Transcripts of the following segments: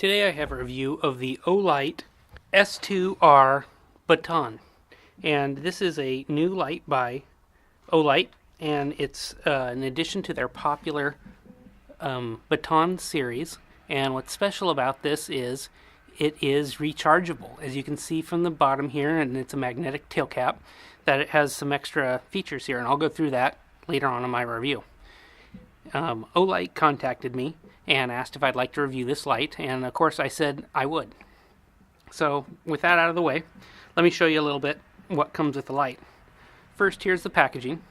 Today I have a review of the Olight S2R Baton, and this is a new light by Olight, and it's an addition to their popular Baton series. And what's special about this is it is rechargeable, as you can see from the bottom here, and it's a magnetic tail cap, that it has some extra features here, and I'll go through that later on in my review. Olight contacted me and asked if I'd like to review this light, and of course I said I would. So with that out of the way, let me show you a little bit what comes with the light. First, here's the packaging,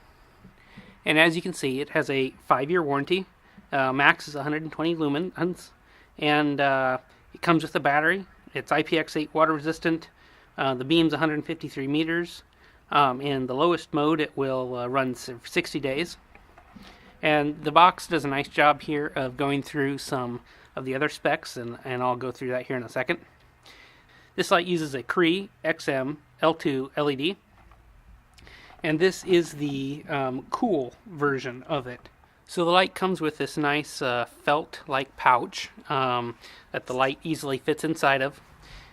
and as you can see, it has a 5-year warranty. Max is 120 lumens, and it comes with a battery. It's IPX8 water resistant. The beam's 153 meters. In the lowest mode, it will run for 60 days. And the box does a nice job here of going through some of the other specs, and I'll go through that here in a second. This light uses a Cree XM L2 LED, and this is the cool version of it. So the light comes with this nice felt-like pouch that the light easily fits inside of.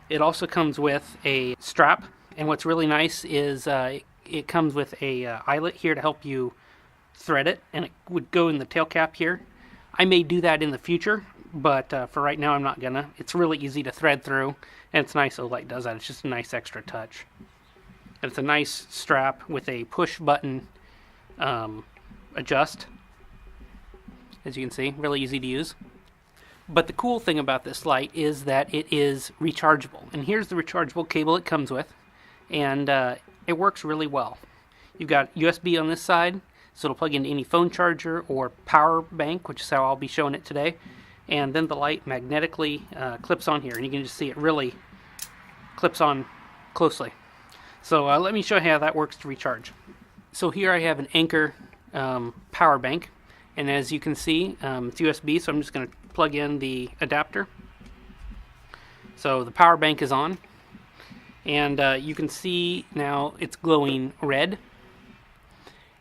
It also comes with a strap, and what's really nice is it comes with a eyelet here to help you thread it, and it would go in the tail cap here. I may do that in the future, but for right now I'm not gonna. It's really easy to thread through, and it's nice Olight does that. It's just a nice extra touch. And it's a nice strap with a push button adjust, as you can see, really easy to use. But the cool thing about this light is that it is rechargeable, and here's the rechargeable cable it comes with, and it works really well. You've got USB on this side, so it'll plug into any phone charger or power bank, which is how I'll be showing it today. And then the light magnetically clips on here, and you can just see it really clips on closely. So let me show you how that works to recharge. So here I have an Anchor power bank, and as you can see, it's USB, so I'm just going to plug in the adapter. So the power bank is on, and you can see now it's glowing red,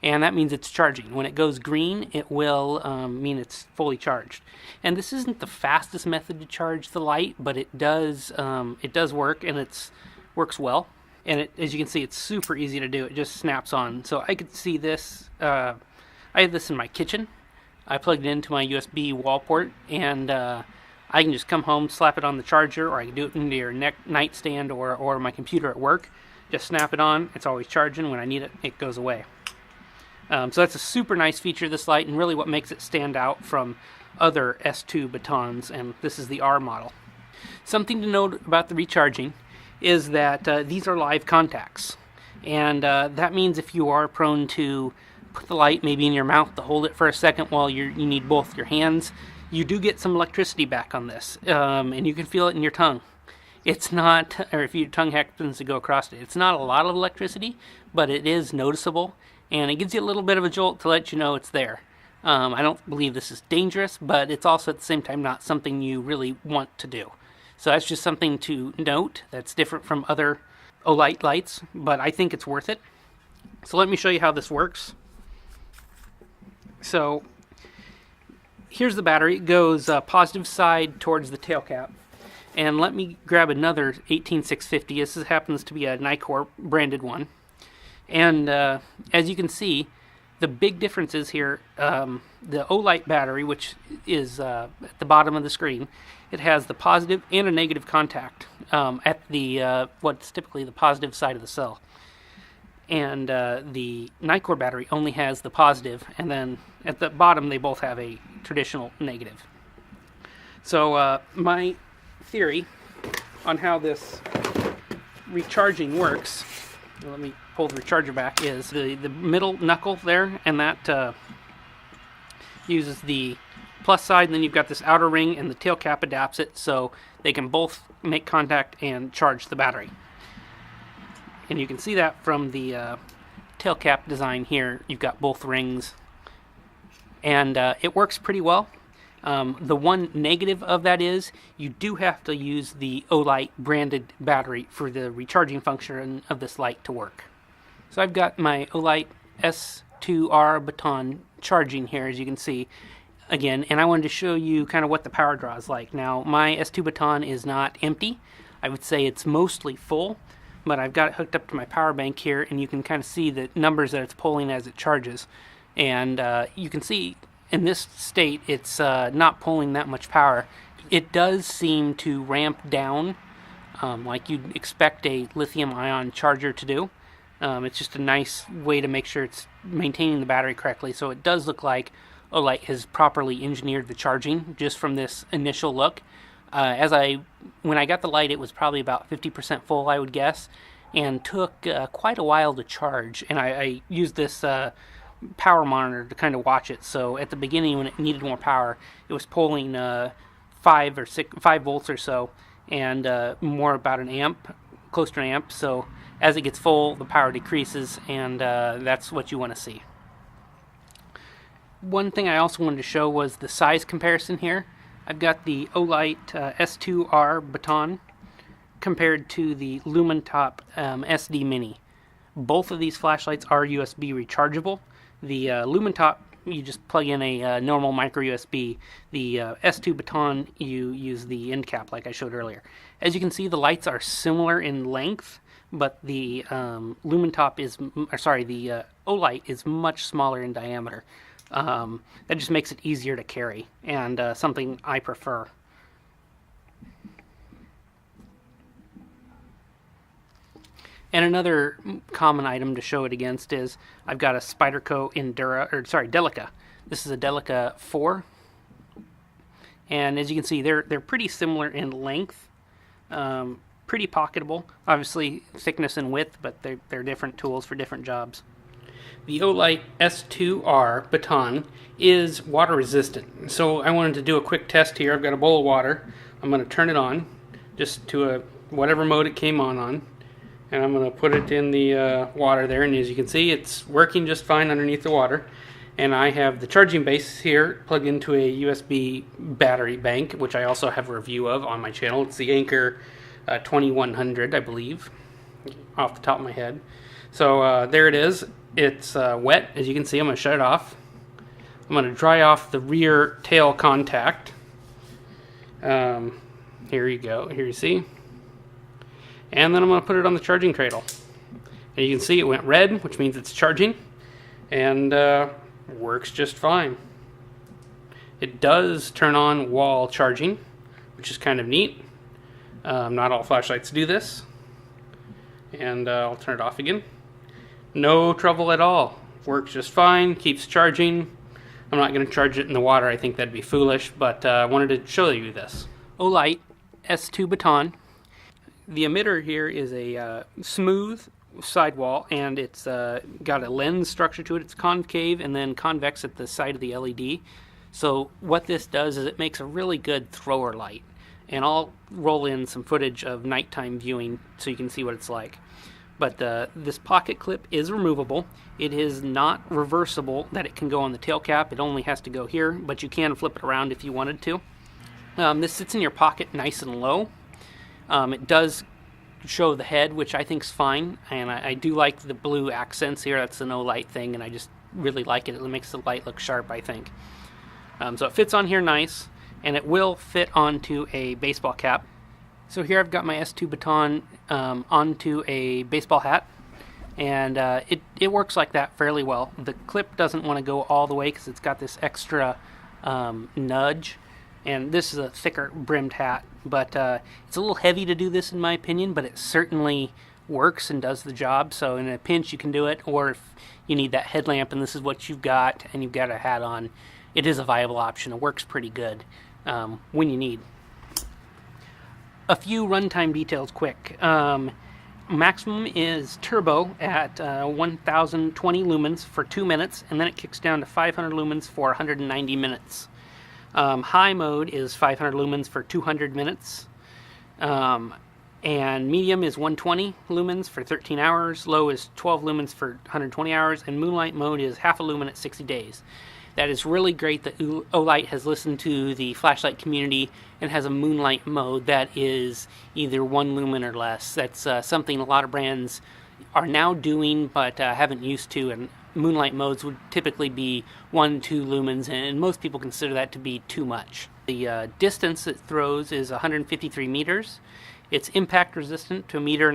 and that means it's charging. When it goes green, it will mean it's fully charged. And this isn't the fastest method to charge the light, but it does work, and it works well. And as you can see, it's super easy to do. It just snaps on. So I could see this. I have this in my kitchen. I plugged it into my USB wall port, and I can just come home, slap it on the charger, or I can do it into your nightstand or my computer at work. Just snap it on. It's always charging. When I need it, it goes away. So that's a super nice feature of this light, and really what makes it stand out from other S2 batons, and this is the R model. Something to note about the recharging is that these are live contacts, and that means if you are prone to put the light maybe in your mouth to hold it for a second while you need both your hands, you do get some electricity back on this, and you can feel it in your tongue. It's not, or if your tongue happens to go across it, it's not a lot of electricity, but it is noticeable, and it gives you a little bit of a jolt to let you know it's there. I don't believe this is dangerous, but it's also at the same time not something you really want to do. So that's just something to note that's different from other Olight lights, but I think it's worth it. So let me show you how this works. So here's the battery. It goes positive side towards the tail cap. And let me grab another 18650. This happens to be a Nikkor branded one. And as you can see, the big difference is here, the Olight battery, which is at the bottom of the screen, it has the positive and a negative contact at the what's typically the positive side of the cell. And the Nikkor battery only has the positive, and then at the bottom they both have a traditional negative. So my theory on how this recharging works, let me pull the recharger back, is the middle knuckle there, and that uses the plus side, and then you've got this outer ring, and the tail cap adapts it so they can both make contact and charge the battery. And you can see that from the tail cap design here. You've got both rings, and it works pretty well. The one negative of that is you do have to use the Olight branded battery for the recharging function of this light to work. So I've got my Olight S2R Baton charging here, as you can see. again, and I wanted to show you kind of what the power draw is like. Now, my S2 Baton is not empty. I would say it's mostly full, but I've got it hooked up to my power bank here, and you can kind of see the numbers that it's pulling as it charges. And you can see in this state, it's not pulling that much power. It does seem to ramp down like you'd expect a lithium-ion charger to do. It's just a nice way to make sure it's maintaining the battery correctly. So it does look like Olight has properly engineered the charging just from this initial look. When I got the light, it was probably about 50% full, I would guess, and took quite a while to charge. And I used this power monitor to kind of watch it. So at the beginning, when it needed more power, it was pulling 5 volts or so, and more about an amp, close to an amp. So as it gets full, the power decreases, and that's what you want to see. One thing I also wanted to show was the size comparison here. I've got the Olight S2R Baton compared to the LumenTop SD Mini. Both of these flashlights are USB rechargeable. The LumenTop, you just plug in a normal micro USB. The S2 Baton, you use the end cap like I showed earlier. As you can see, the lights are similar in length, but the the Olight is much smaller in diameter. That just makes it easier to carry, and something I prefer. And another common item to show it against is I've got a Spyderco Delica. This is a Delica 4, and as you can see, they're pretty similar in length, pretty pocketable. Obviously, thickness and width, but they're different tools for different jobs. The Olight S2R Baton is water resistant, so I wanted to do a quick test here. I've got a bowl of water. I'm going to turn it on, just to whatever mode it came on, and I'm going to put it in the water there, and as you can see, it's working just fine underneath the water. And I have the charging base here plugged into a USB battery bank, which I also have a review of on my channel. It's the Anker 2100, I believe, off the top of my head. So there it is. It's wet, as you can see. I'm going to shut it off. I'm going to dry off the rear tail contact. Here you go. Here you see. And then I'm going to put it on the charging cradle. And you can see it went red, which means it's charging. And works just fine. It does turn on while charging, which is kind of neat. Not all flashlights do this. And I'll turn it off again. No trouble at all. Works just fine, keeps charging. I'm not going to charge it in the water. I think that'd be foolish, but I wanted to show you this. Olight S2 Baton. The emitter here is a smooth sidewall, and it's got a lens structure to it. It's concave and then convex at the side of the LED. So what this does is it makes a really good thrower light. And I'll roll in some footage of nighttime viewing so you can see what it's like. But this pocket clip is removable. It is not reversible that it can go on the tail cap. It only has to go here, but you can flip it around if you wanted to. This sits in your pocket nice and low. It does show the head, which I think is fine, and I do like the blue accents here. That's an Olight thing, and I just really like it. It makes the light look sharp, I think. So it fits on here nice, and it will fit onto a baseball cap. So here I've got my S2 Baton onto a baseball hat, and it works like that fairly well. The clip doesn't want to go all the way because it's got this extra nudge, and this is a thicker brimmed hat, but it's a little heavy to do this in my opinion, but it certainly works and does the job. So in a pinch you can do it, or if you need that headlamp and this is what you've got and you've got a hat on, it is a viable option. It works pretty good when you need. A few runtime details quick. Maximum is turbo at 1020 lumens for 2 minutes, and then it kicks down to 500 lumens for 190 minutes. High mode is 500 lumens for 200 minutes. And medium is 120 lumens for 13 hours. Low is 12 lumens for 120 hours. And moonlight mode is half a lumen at 60 days. That is really great that Olight has listened to the flashlight community and has a moonlight mode that is either 1 lumen or less. That's something a lot of brands are now doing but haven't used to, and moonlight modes would typically be 1-2 lumens, and most people consider that to be too much. The distance it throws is 153 meters. It's impact resistant to 1.5 meters.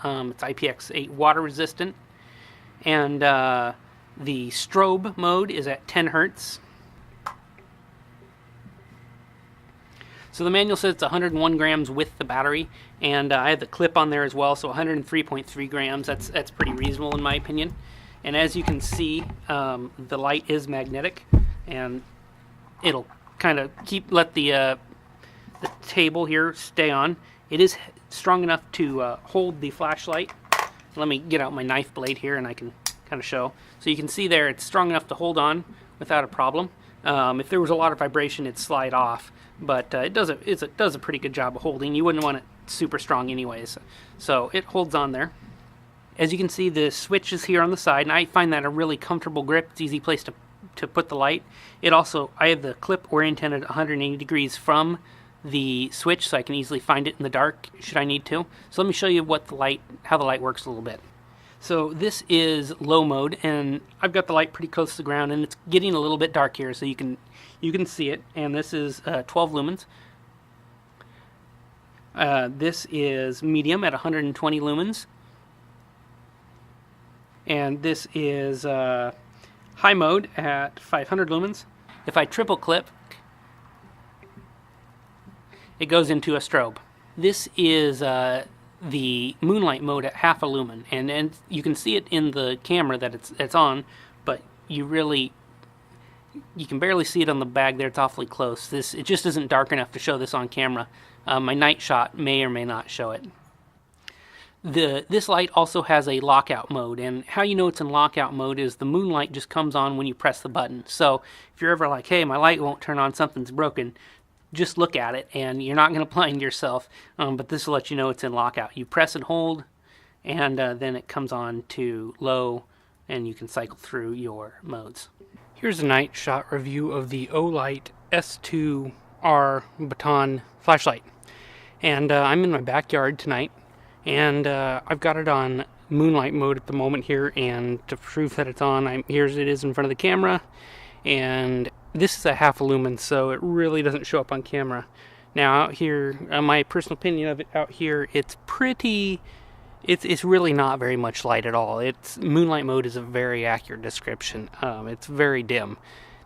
It's IPX8 water resistant. And the strobe mode is at 10 hertz. So the manual says it's 101 grams with the battery, and I have the clip on there as well, so 103.3 grams. That's pretty reasonable in my opinion. And as you can see, the light is magnetic, and it'll kind of let the table here stay on. It is strong enough to hold the flashlight. Let me get out my knife blade here, and I can kind of show. So you can see there, it's strong enough to hold on without a problem. If there was a lot of vibration, it'd slide off, but it does a pretty good job of holding. You wouldn't want it super strong anyways, so it holds on there. As you can see, the switch is here on the side, and I find that a really comfortable grip. It's an easy place to put the light. I have the clip oriented at 180 degrees from the switch, so I can easily find it in the dark should I need to. So let me show you how the light works a little bit. So this is low mode, and I've got the light pretty close to the ground, and it's getting a little bit dark here, so you can see it. And this is 12 lumens. This is medium at 120 lumens, and this is high mode at 500 lumens. If I triple click, it goes into a strobe. This is the moonlight mode at half a lumen, and you can see it in the camera that it's on, but you can barely see it on the bag there. It's awfully close. It just isn't dark enough to show this on camera. My night shot may or may not show it. This light also has a lockout mode, and how you know it's in lockout mode is the moonlight just comes on when you press the button. So if you're ever like, hey, my light won't turn on, something's broken, just look at it, and you're not going to blind yourself, but this will let you know it's in lockout. You press and hold, and then it comes on to low, and you can cycle through your modes. Here's a night shot review of the Olight S2R Baton flashlight. And I'm in my backyard tonight, and I've got it on moonlight mode at the moment here, and to prove that it's on, here it is in front of the camera, and this is a half a lumen, so it really doesn't show up on camera. Now out here, my personal opinion of it out here, it's really not very much light at all. Moonlight mode is a very accurate description. It's very dim.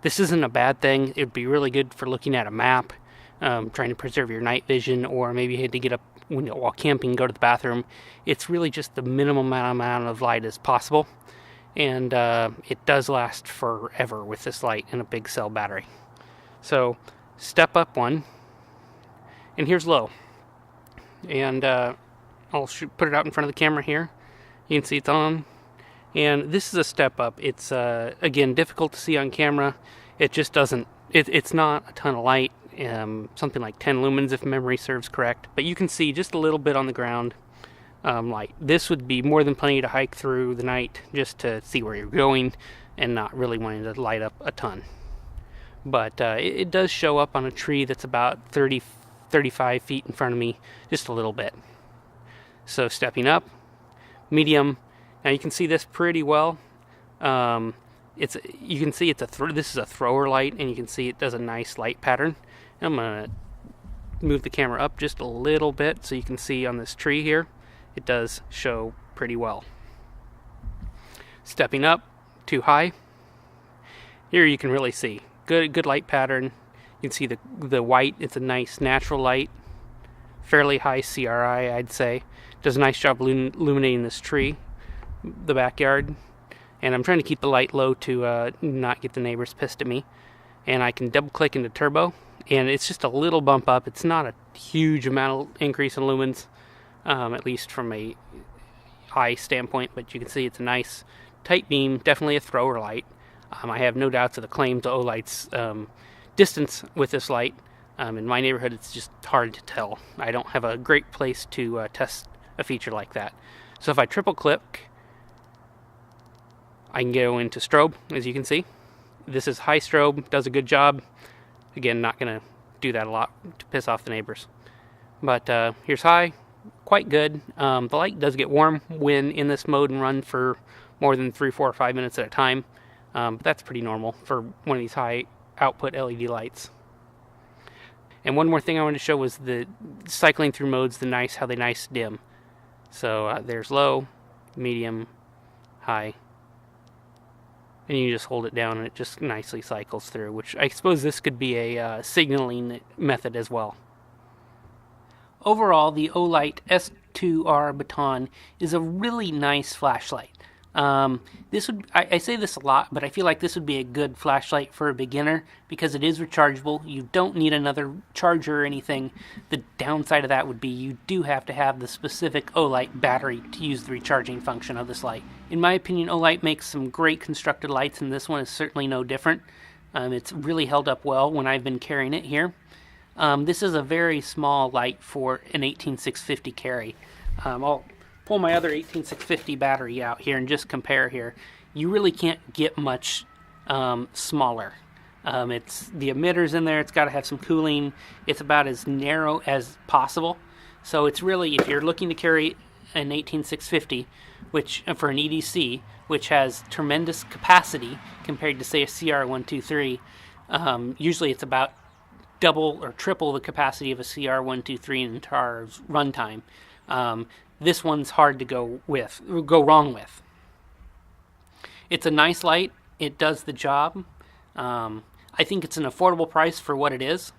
This isn't a bad thing. It'd be really good for looking at a map, trying to preserve your night vision, or maybe you had to get up while camping and go to the bathroom. It's really just the minimum amount of light as possible. And it does last forever with this light and a big cell battery. So step up one, and here's low. And I'll put it out in front of the camera here. You can see it's on. And this is a step up. It's again difficult to see on camera. It just doesn't. It's not a ton of light. Something like 10 lumens if memory serves correct. But you can see just a little bit on the ground. Light. This would be more than plenty to hike through the night just to see where you're going and not really wanting to light up a ton. But it does show up on a tree that's about 35 feet in front of me, just a little bit. So stepping up, medium. Now you can see this pretty well. You can see this is a thrower light, and you can see it does a nice light pattern. I'm gonna move the camera up just a little bit so you can see on this tree here. It does show pretty well. Stepping up, too high. Here you can really see good light pattern. You can see the white. It's a nice natural light, fairly high CRI, I'd say. Does a nice job illuminating this tree, the backyard. And I'm trying to keep the light low to not get the neighbors pissed at me. And I can double click into turbo, and it's just a little bump up. It's not a huge amount of increase in lumens. At least from a eye standpoint, but you can see it's a nice tight beam, definitely a thrower light. I have no doubts of the claim to Olight's distance with this light. In my neighborhood, it's just hard to tell. I don't have a great place to test a feature like that. So if I triple click, I can go into strobe, as you can see. This is high strobe, does a good job. Again, not going to do that a lot to piss off the neighbors. But here's high. Quite good. The light does get warm when in this mode and run for more than 3, 4, or 5 minutes at a time. But that's pretty normal for one of these high output LED lights. And one more thing I wanted to show was the cycling through modes, how they nice dim. So there's low, medium, high, and you just hold it down and it just nicely cycles through, which I suppose this could be a signaling method as well. Overall, the Olight S2R Baton is a really nice flashlight. I say this a lot, but I feel like this would be a good flashlight for a beginner because it is rechargeable. You don't need another charger or anything. The downside of that would be you do have to have the specific Olight battery to use the recharging function of this light. In my opinion, Olight makes some great constructed lights, and this one is certainly no different. It's really held up well when I've been carrying it here. This is a very small light for an 18650 carry. I'll pull my other 18650 battery out here and just compare here. You really can't get much smaller. It's the emitters in there. It's got to have some cooling. It's about as narrow as possible. So it's really, if you're looking to carry an 18650, which for an EDC, which has tremendous capacity compared to say a CR123, usually it's about double or triple the capacity of a CR123 in TAR's runtime. This one's hard to go wrong with. It's a nice light. It does the job. I think it's an affordable price for what it is.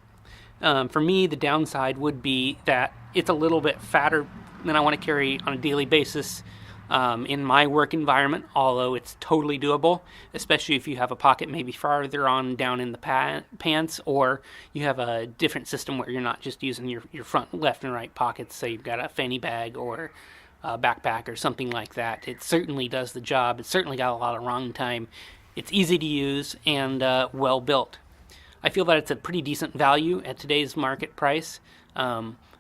For me, the downside would be that it's a little bit fatter than I want to carry on a daily basis in my work environment, although it's totally doable, especially if you have a pocket maybe farther on down in the pants, or you have a different system where you're not just using your front left and right pockets, say you've got a fanny bag or a backpack or something like that. It certainly does the job. It's certainly got a lot of runtime. It's easy to use and well built. I feel that it's a pretty decent value at today's market price.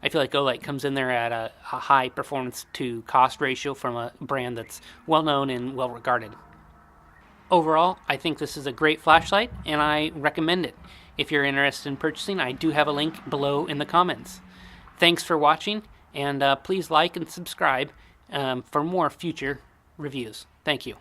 I feel like Olight comes in there at a high performance to cost ratio from a brand that's well known and well regarded. Overall, I think this is a great flashlight and I recommend it. If you're interested in purchasing, I do have a link below in the comments. Thanks for watching, and please like and subscribe for more future reviews. Thank you.